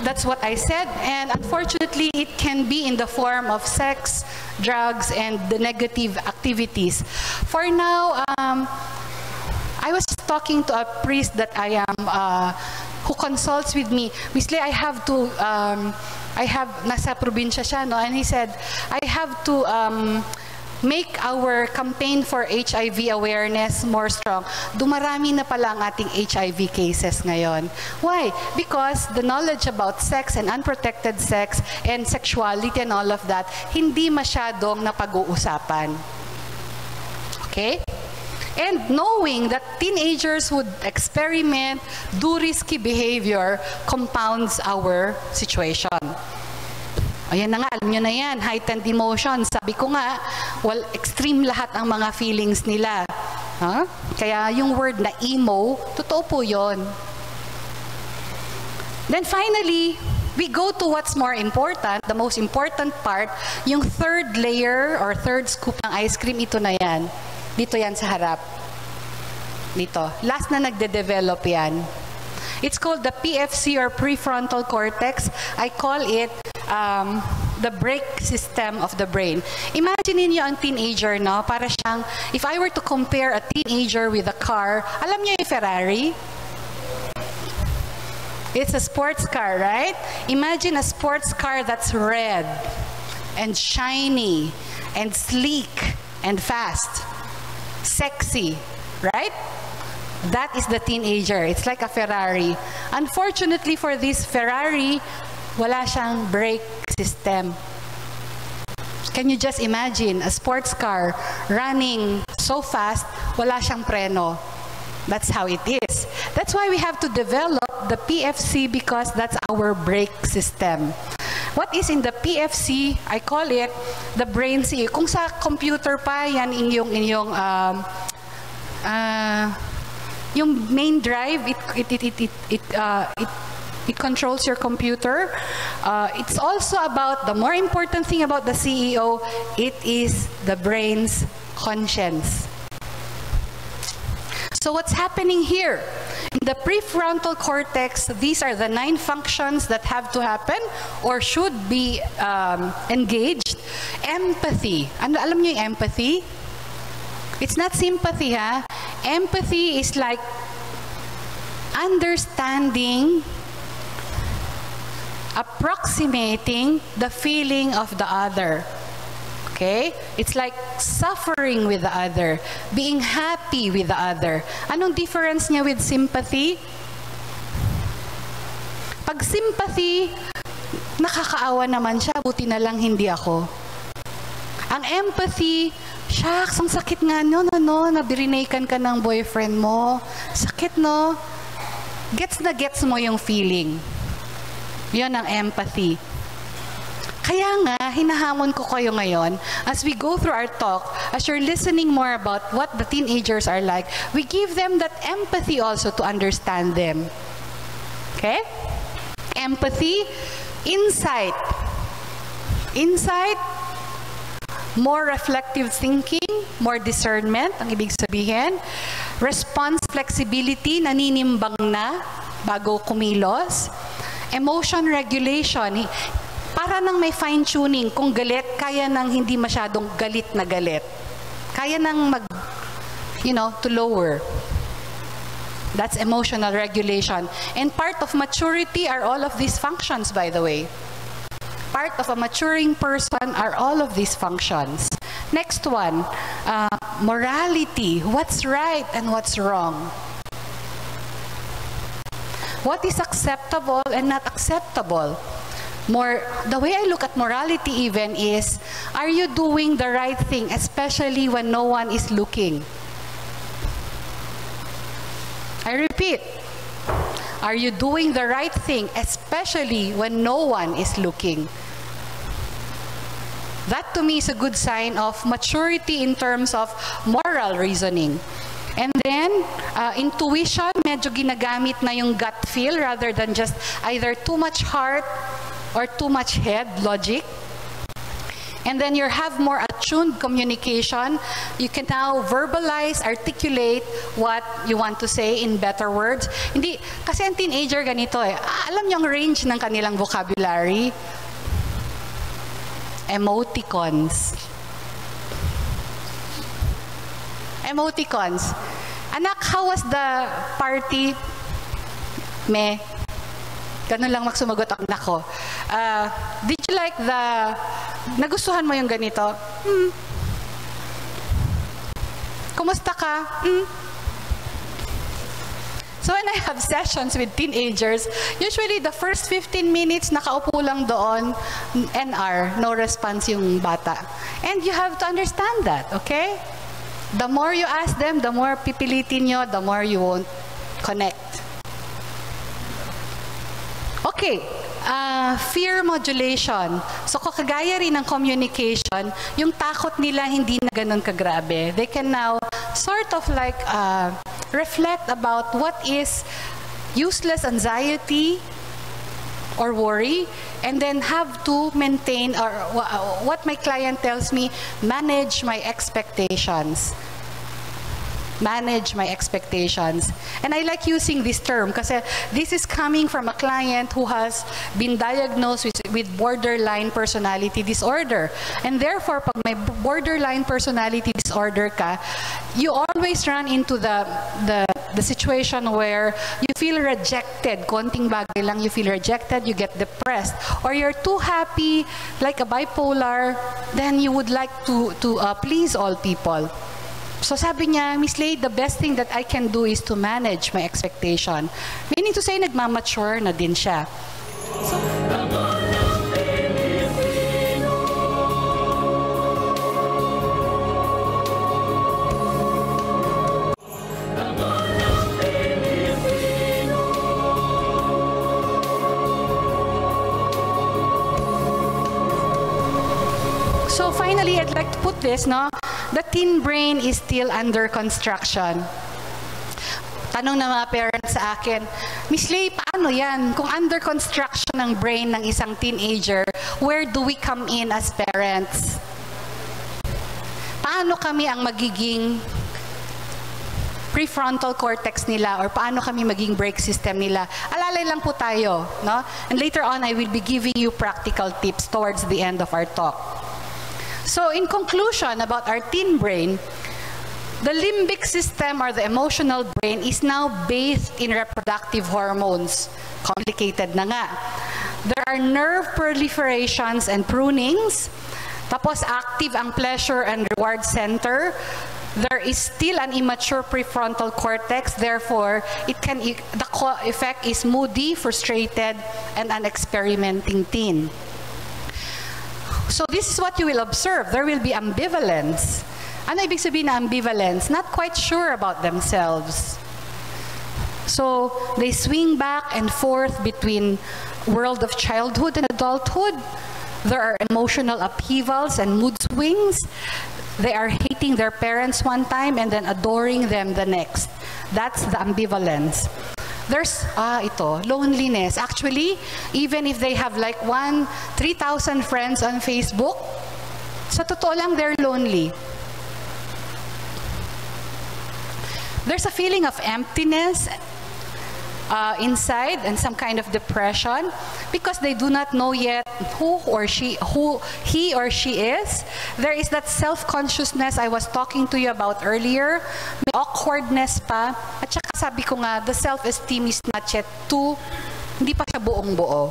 That's what I said, and unfortunately it can be in the form of sex, drugs, and the negative activities. For now, I was talking to a priest that I am who consults with me. Miss Lay, I have to nasa probinsya siya, no? And he said, I have to make our campaign for HIV awareness more strong. Dumarami na pala ang ating HIV cases ngayon. Why? Because the knowledge about sex and unprotected sex and sexuality and all of that, hindi masyadong napag-uusapan. Okay? And knowing that teenagers would experiment, do risky behavior, compounds our situation. Ayan na nga, alam nyo na yan, heightened emotion. Sabi ko nga, well, extreme lahat ang mga feelings nila. Huh? Kaya yung word na emo, totoo po yun. Then finally, we go to what's more important, the most important part, yung third layer or third scoop ng ice cream, ito na yan. Dito yan sa harap. Dito. Last na nagde-develop yan. It's called the PFC or prefrontal cortex. I call it the brake system of the brain. Imagine niyo ang teenager, no? Para siyang, if I were to compare a teenager with a car, alam niyo yung Ferrari? It's a sports car, right? Imagine a sports car that's red and shiny and sleek and fast. Sexy, right? That is the teenager. It's like a Ferrari. Unfortunately for this Ferrari, wala siyang brake system. Can you just imagine a sports car running so fast, wala siyang preno? That's how it is. That's why we have to develop the PFC because that's our brake system. What is in the PFC? I call it the brain C. Kung sa computer pa, yan inyong yung main drive, it controls your computer. It's also about, the more important thing about the CEO, it is the brain's conscience. So what's happening here? In the prefrontal cortex, these are the 9 functions that have to happen or should be engaged. Empathy. Ano, alam niyo yung empathy? It's not sympathy, ha? Empathy is like understanding, approximating the feeling of the other. Okay? It's like suffering with the other, being happy with the other. Anong difference niya with sympathy? Pag sympathy, nakakaawa naman siya, buti na lang hindi ako. Ang empathy, shucks, ang sakit nga nabirinakan ka ng boyfriend mo. Sakit, no? Gets na gets mo yung feeling. Yun ang empathy. Kaya nga, hinahamon ko kayo ngayon, as we go through our talk, as you're listening more about what the teenagers are like, we give them that empathy also to understand them. Okay? Empathy, insight. Insight, more reflective thinking, more discernment, ang ibig sabihin. Response flexibility, naninimbang na bago kumilos. Emotion regulation, para nang may fine-tuning. Kung galit, kaya nang hindi masyadong galit na galit. Kaya nang to lower. That's emotional regulation. And part of maturity are all of these functions, by the way. Part of a maturing person are all of these functions. Next one, morality. What's right and what's wrong? What is acceptable and not acceptable? The way I look at morality even is, are you doing the right thing, especially when no one is looking? I repeat, are you doing the right thing, especially when no one is looking? That to me is a good sign of maturity in terms of moral reasoning. And then, intuition, medyo ginagamit na yung gut feel rather than just either too much heart or too much head logic. And then you have more attuned communication. You can now verbalize, articulate what you want to say in better words. Hindi, kasi ang teenager ganito alam niyo ang range ng kanilang vocabulary? Emoticons. Emoticons. Anak, how was the party? Meh. Ganun lang magsumagot ang anak ko. Did you like nagustuhan mo yung ganito? Kumusta ka? So when I have sessions with teenagers, usually the first 15 minutes nakaupo lang doon, NR, no response yung bata. And you have to understand that, okay? The more you ask them, the more pipilitin nyo, the more you won't connect. Okay, fear modulation. So kagaya rin ng communication, yung takot nila hindi na ganun kagrabe. They can now sort of like reflect about what is useless anxiety or worry, and then have to maintain, or what my client tells me, manage my expectations. Manage my expectations. And I like using this term kasi this is coming from a client who has been diagnosed with borderline personality disorder. And therefore, pag may borderline personality disorder ka, you always run into the situation where you feel rejected. Konting bagay lang, you feel rejected, you get depressed. Or you're too happy, like a bipolar, then you would like to please all people. So sabi niya, Miss Lay, the best thing that I can do is to manage my expectation. Meaning to say, nagmamature na din siya. So, so finally, I'd like to put this, the teen brain is still under construction. Tanong ng mga parents sa akin, Miss Lay, paano yan? Kung under construction ng brain ng isang teenager, where do we come in as parents? Paano kami ang magiging prefrontal cortex nila, or paano kami maging brake system nila? Alalay lang po tayo, no? And later on, I will be giving you practical tips towards the end of our talk. So in conclusion about our teen brain, The limbic system or the emotional brain is now bathed in reproductive hormones. Complicated na nga. There are nerve proliferations and prunings. Tapos active ang pleasure and reward center. There is still an immature prefrontal cortex, therefore, the effect is moody, frustrated, and an experimenting teen. So this is what you will observe. There will be ambivalence. Ano ibig sabihin na ambivalence? Not quite sure about themselves. So they swing back and forth between world of childhood and adulthood. There are emotional upheavals and mood swings. They are hating their parents one time and then adoring them the next. That's the ambivalence. There's, loneliness. Actually, even if they have like 3,000 friends on Facebook, sa totoo lang, they're lonely. There's a feeling of emptiness inside and some kind of depression because they do not know yet who he or she is. There is that self-consciousness I was talking to you about earlier. May awkwardness pa. At saka sabi ko nga, the self-esteem is not yet hindi pa siya buong-buo.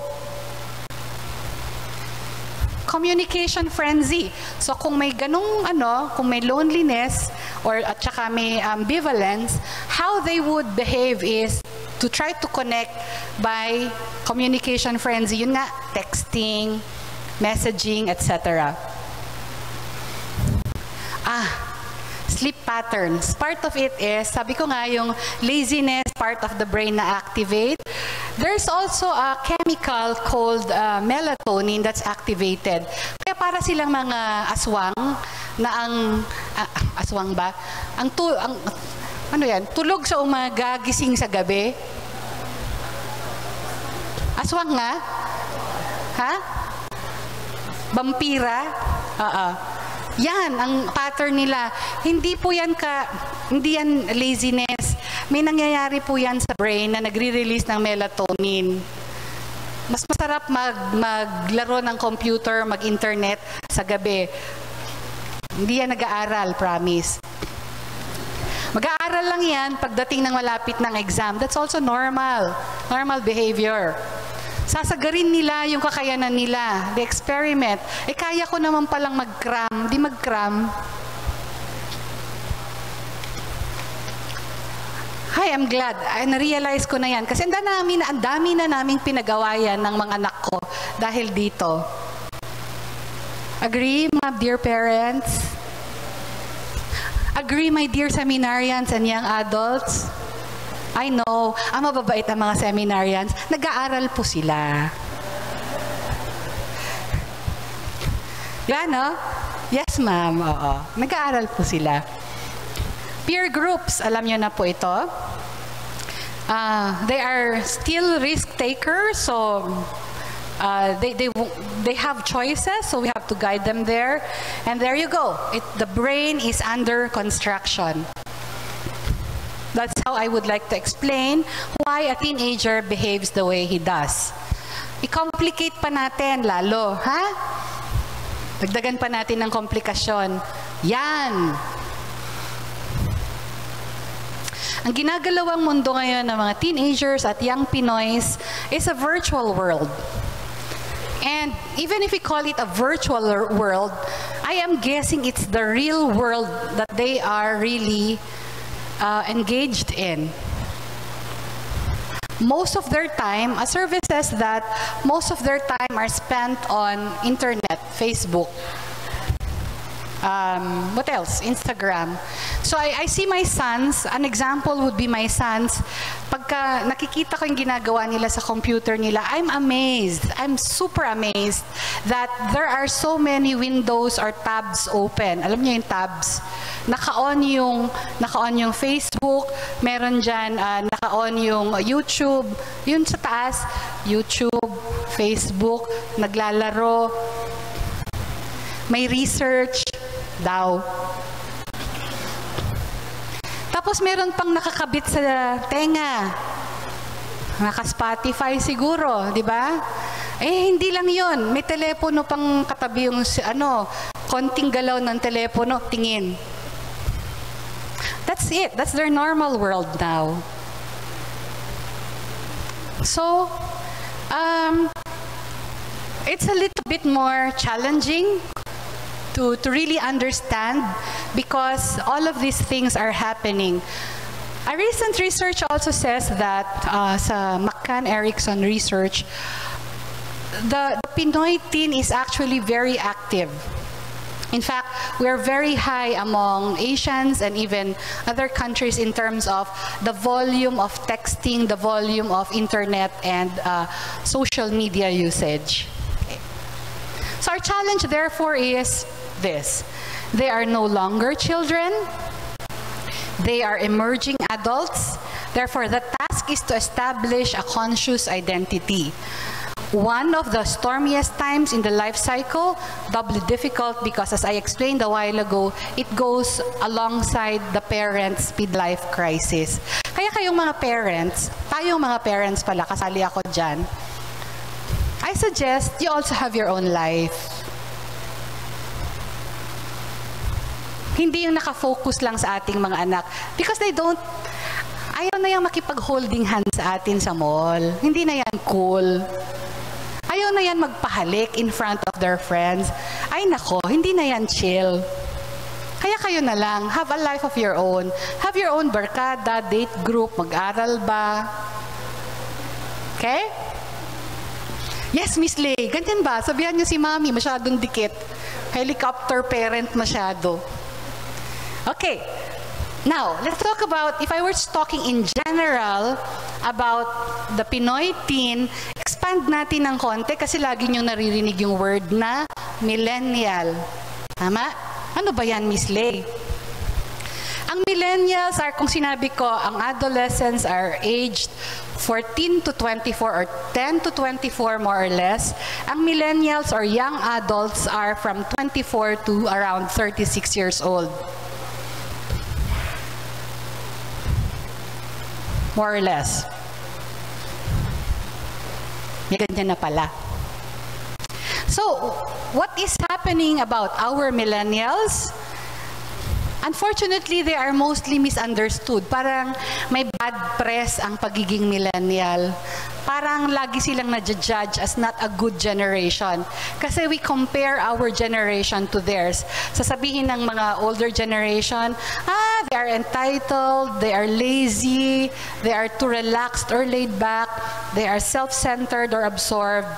Communication frenzy. So kung may ganung kung may loneliness at saka may ambivalence, how they would behave is to try to connect by communication frenzy. Yun nga, texting, messaging, etc. Sleep patterns. Part of it is, sabi ko nga, yung laziness, part of the brain na activate. There's also a chemical called melatonin that's activated. Kaya para silang mga aswang na aswang ba? Tulog sa umaga, gising sa gabi. Aswang nga? Ha? Vampira? Yan ang pattern nila. Hindi yan laziness. May nangyayari po yan sa brain na nagre-release ng melatonin. Mas masarap maglaro ng computer, mag-internet sa gabi. Hindi yan nag-aaral, promise. Mag-aaral lang yan pagdating ng malapit ng exam. That's also normal. Normal behavior. Sasagarin nila yung kakayanan nila. They experiment. Kaya ko naman palang mag-cram. Di mag-cram. Hi, I'm glad. Na-realize ko na yan. Kasi ang dami na naming pinagawayan ng mga anak ko dahil dito. Agree, mga dear parents? Agree, my dear seminarians and young adults? I know, mababait ang mga seminarians. Nag-aaral po sila. Yan, no? Yes, ma'am. Oo. Nag-aaral po sila. Peer groups, alam nyo na po ito. They are still risk takers, so they have choices, so we have to guide them there. And there you go. The brain is under construction. That's how I would like to explain why a teenager behaves the way he does. I-complicate pa natin lalo, ha? Dagdagan pa natin ng komplikasyon. Yan! Ang ginagalawang mundo ngayon ng mga teenagers at young Pinoys is a virtual world. And even if we call it a virtual world, I am guessing it's the real world that they are really engaged in. Most of their time, a survey says that most of their time are spent on internet, Facebook. What else? Instagram. So I see my sons, an example would be my sons, pagka nakikita ko yung ginagawa nila sa computer nila, I'm amazed. I'm super amazed that there are so many windows or tabs open. Alam niyo yung tabs? Naka-on yung Facebook, meron dyan, naka-on yung YouTube, yun sa taas, YouTube, Facebook, naglalaro, may research daw. Tapos meron pang nakakabit sa tenga. Naka-Spotify siguro, di ba? Hindi lang yun. May telepono pang katabi yung konting galaw ng telepono, tingin. That's it. That's their normal world now. So, it's a little bit more challenging to really understand because all of these things are happening. A recent research also says that sa McCann-Erickson research, the Pinoy teen is actually very active. In fact, we're very high among Asians and even other countries in terms of the volume of texting, the volume of internet and social media usage. Okay. So our challenge therefore is this. They are no longer children. They are emerging adults. Therefore, the task is to establish a conscious identity. One of the stormiest times in the life cycle, doubly difficult because as I explained a while ago, it goes alongside the parents' midlife crisis. Kaya kayong mga parents, tayong mga parents pala, kasali ako dyan, I suggest you also have your own life. Hindi yung nakafocus lang sa ating mga anak because they don't, ayaw na yung makipag-holding hands sa atin sa mall. Hindi na yan cool. Ayaw na yan magpahalik in front of their friends. Ay nako, hindi na yan chill. Kaya kayo na lang, have a life of your own. Have your own barkada, date group, mag-aral ba? Okay? Yes, Miss Lay, ganyan ba? Sabihan niyo si Mami, masyadong dikit. Helicopter parent masyado. Okay. Now, let's talk about, if I were talking in general about the Pinoy teen, expand natin ng konti kasi lagi niyong naririnig yung word na millennial. Tama? Ano ba yan, Miss Lay? Ang millennials are, kung sinabi ko, ang adolescents are aged 14 to 24 or 10 to 24 more or less. Ang millennials or young adults are from 24 to around 36 years old. More or less. May ganyan na pala. So, what is happening about our millennials? Unfortunately, they are mostly misunderstood. Parang may bad press ang pagiging millennial. Parang lagi silang na-judge as not a good generation. Kasi we compare our generation to theirs. Sasabihin ng mga older generation, they are entitled, they are lazy, they are too relaxed or laid back, they are self-centered or absorbed,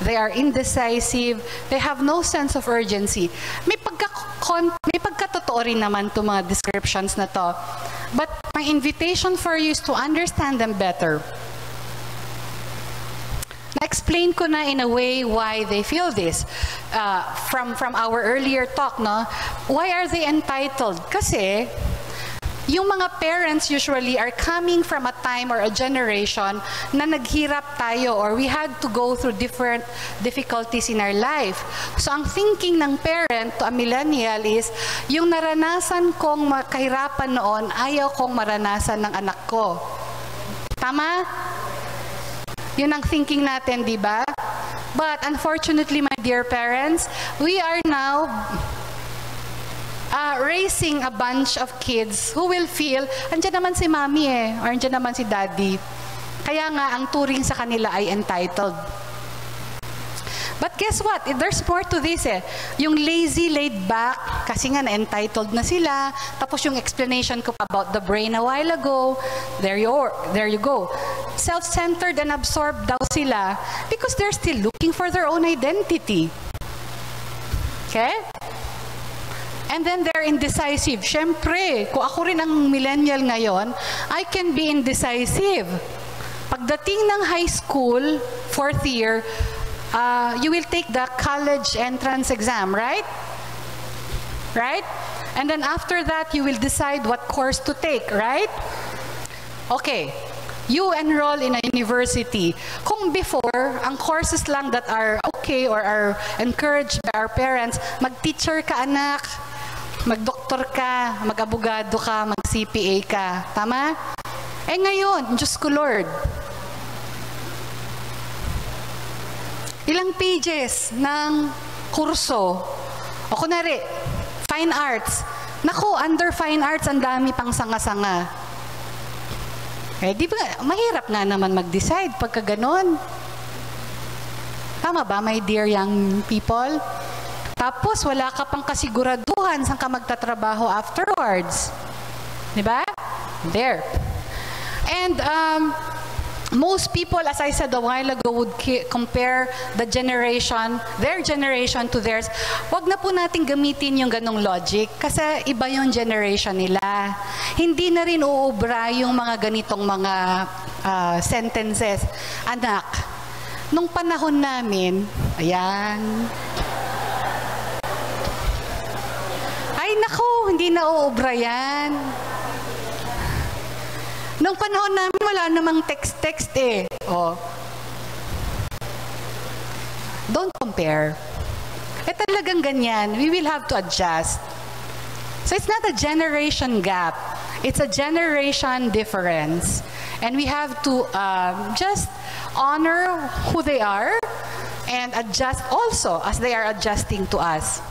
they are indecisive, they have no sense of urgency. May pagkatotoo rin naman itong mga descriptions na to. But my invitation for you is to understand them better. Na-explain ko na in a way why they feel this. From our earlier talk, no? Why are they entitled? Kasi yung mga parents usually are coming from a time or a generation na naghirap tayo or we had to go through different difficulties in our life. So ang thinking ng parent to a millennial is, yung naranasan kong kahirapan noon, ayaw kong maranasan ng anak ko. Tama? Yun ang thinking natin, di ba? But unfortunately, my dear parents, we are now raising a bunch of kids who will feel, andyan naman si Mami or andyan naman si Daddy. Kaya nga, ang turing sa kanila ay entitled. But guess what? There's more to this Yung lazy, laid back, kasi nga na-entitled na sila. Tapos yung explanation ko about the brain a while ago, there you go. Self-centered and absorbed daw sila because they're still looking for their own identity. Okay? And then they're indecisive. Siyempre, kung ako rin ang millennial ngayon, I can be indecisive. Pagdating ng high school, 4th year, you will take the college entrance exam, right? Right? And then after that, you will decide what course to take, right? Okay. You enroll in a university. Kung before, ang courses lang that are okay or are encouraged by our parents, mag-teacher ka anak, mag-doktor ka, mag-abogado ka, mag-CPA ka. Tama? Eh ngayon, Diyos ko Lord, ilang pages ng kurso, o kunwari, fine arts, Naku, under fine arts, ang dami pang sanga-sanga. Eh, di ba, mahirap nga naman mag-decide pagka ganon. Tama ba, my dear young people? Tapos, wala ka pang kasiguraduhan saan ka magtatrabaho afterwards. Di ba? There. And, most people, as I said a while ago, would compare the generation, their generation to theirs. Wag na po natin gamitin yung ganong logic kasi iba yung generation nila. Hindi na rin uubra yung mga ganitong mga sentences. Anak, nung panahon namin, ayan. Ay naku, hindi na uubra yan. Nung panahon namin, wala namang text-text eh. Oh. Don't compare. Eh talagang ganyan. We will have to adjust. So it's not a generation gap. It's a generation difference. And we have to just honor who they are and adjust also as they are adjusting to us.